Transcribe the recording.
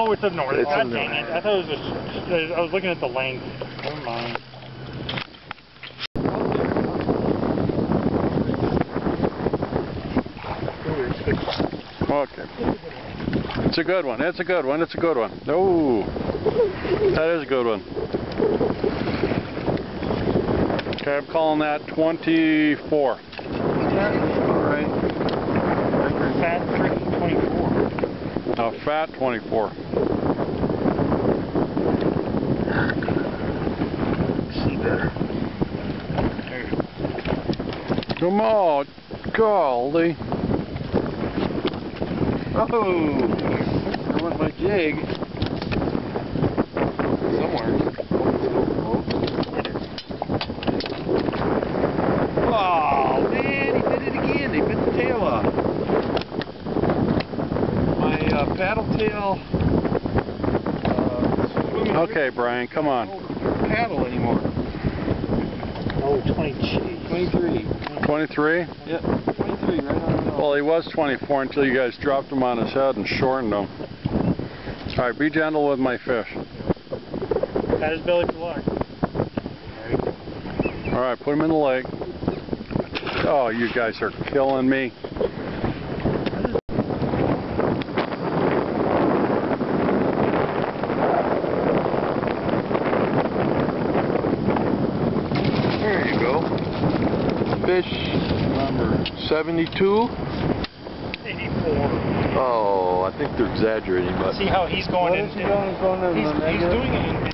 Oh, it's up north. It's God up dang north. it. I thought it was just... I was looking at the length. Never mind. Okay. It's a good one. It's a good one. It's a good one. Oh, that is a good one. Okay, I'm calling that 24. Alright. Fat tricky 24. No, fat 24. See better. Come on, golly. Oh, there went my jig. Somewhere. Oh, man, he did it again. They bit the tail off. My paddle tail. Okay, Brian, come on. Paddle anymore. Oh, 23. 23? Yeah, 23, right on the nose. Well, he was 24 until you guys dropped him on his head and shortened him. All right, be gentle with my fish. Pat his belly for luck. All right, put him in the lake. Oh, you guys are killing me. There you go. Fish number 72. 84. Oh, I think they're exaggerating, but See how he's going in. He's doing it in